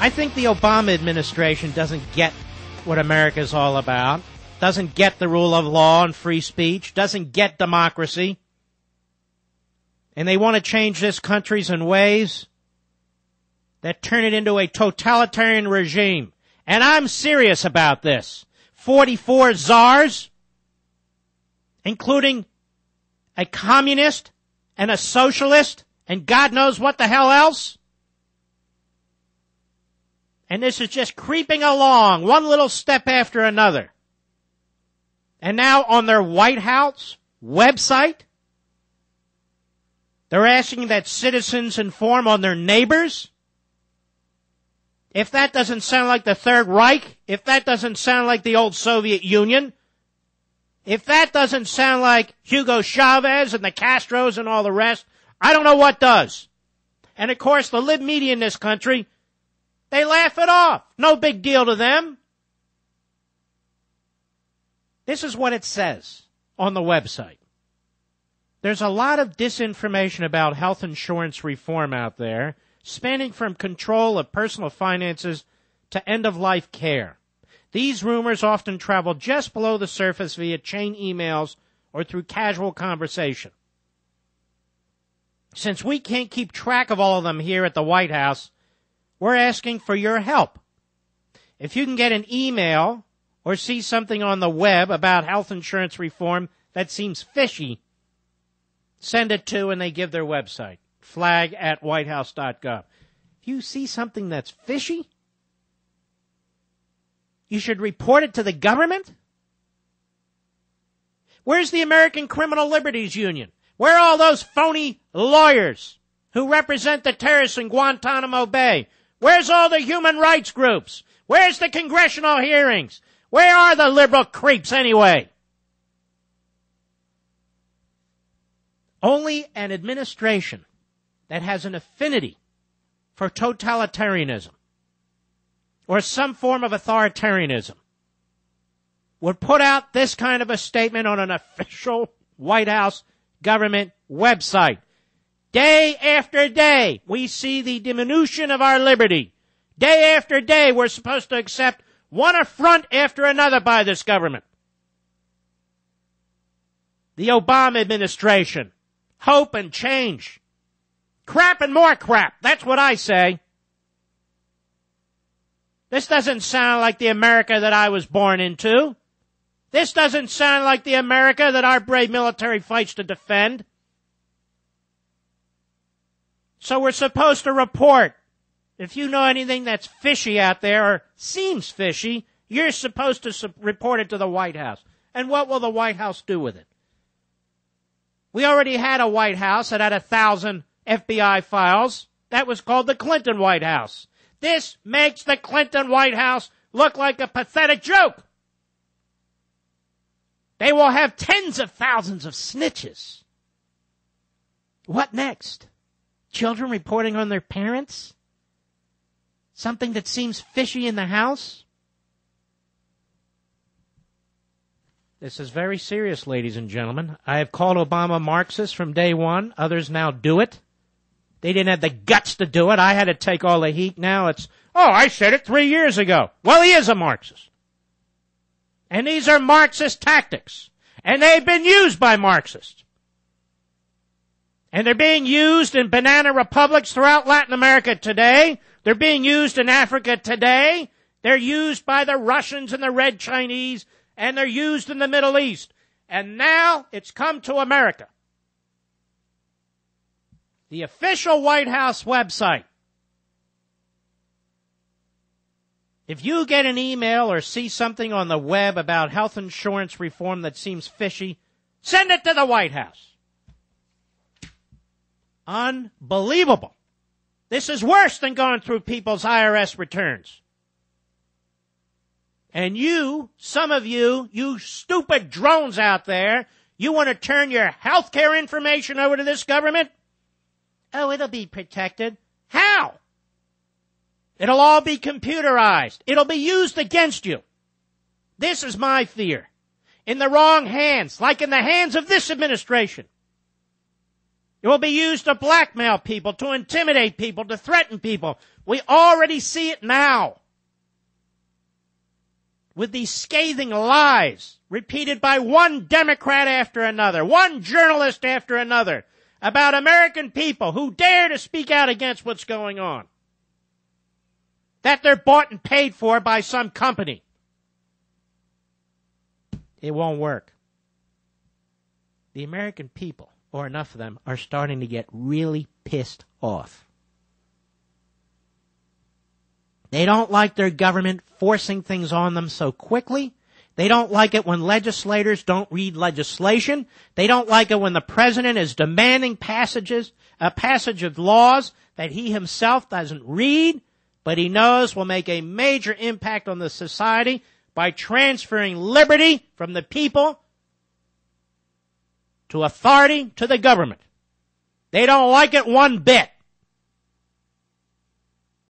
I think the Obama administration doesn't get what America's all about, doesn't get the rule of law and free speech, doesn't get democracy. And they want to change this country in ways that turn it into a totalitarian regime. And I'm serious about this. 44 czars, including a communist and a socialist, and God knows what the hell else. And this is just creeping along, one little step after another. And now on their White House website, they're asking that citizens inform on their neighbors. If that doesn't sound like the Third Reich, if that doesn't sound like the old Soviet Union, if that doesn't sound like Hugo Chavez and the Castros and all the rest, I don't know what does. And of course, the lib media in this country, they laugh it off. No big deal to them. This is what it says on the website. There's a lot of disinformation about health insurance reform out there, spanning from control of personal finances to end-of-life care. These rumors often travel just below the surface via chain emails or through casual conversation. Since we can't keep track of all of them here at the White House, we're asking for your help. If you can get an email or see something on the web about health insurance reform that seems fishy, send it to, and they give their website, flag@whitehouse.gov. If you see something that's fishy, you should report it to the government? Where's the American Criminal Liberties Union? Where are all those phony lawyers who represent the terrorists in Guantanamo Bay? Where's all the human rights groups? Where's the congressional hearings? Where are the liberal creeps anyway? Only an administration that has an affinity for totalitarianism or some form of authoritarianism would put out this kind of a statement on an official White House government website. Day after day, we see the diminution of our liberty. Day after day, we're supposed to accept one affront after another by this government. The Obama administration. Hope and change. Crap and more crap. That's what I say. This doesn't sound like the America that I was born into. This doesn't sound like the America that our brave military fights to defend. So we're supposed to report. If you know anything that's fishy out there or seems fishy, you're supposed to report it to the White House. And what will the White House do with it? We already had a White House that had 1,000 FBI files. That was called the Clinton White House. This makes the Clinton White House look like a pathetic joke. They will have tens of thousands of snitches. What next? Children reporting on their parents? Something that seems fishy in the house? This is very serious, ladies and gentlemen. I have called Obama Marxist from day one. Others now do it. They didn't have the guts to do it. I had to take all the heat. Now it's, I said it 3 years ago. Well, he is a Marxist. And these are Marxist tactics. And they've been used by Marxists. And they're being used in banana republics throughout Latin America today. They're being used in Africa today. They're used by the Russians and the Red Chinese. And they're used in the Middle East. And now it's come to America. The official White House website. If you get an email or see something on the web about health insurance reform that seems fishy, send it to the White House. Unbelievable. This is worse than going through people's IRS returns. And you, some of you, you stupid drones out there, you want to turn your health care information over to this government? Oh, it'll be protected. How? It'll all be computerized. It'll be used against you. This is my fear. In the wrong hands, like in the hands of this administration. It will be used to blackmail people, to intimidate people, to threaten people. We already see it now. With these scathing lies repeated by one Democrat after another, one journalist after another, about American people who dare to speak out against what's going on. That they're bought and paid for by some company. It won't work. The American people, or enough of them, are starting to get really pissed off. They don't like their government forcing things on them so quickly. They don't like it when legislators don't read legislation. They don't like it when the president is demanding a passage of laws that he himself doesn't read, but he knows will make a major impact on the society by transferring liberty from the people to authority to the government. They don't like it one bit.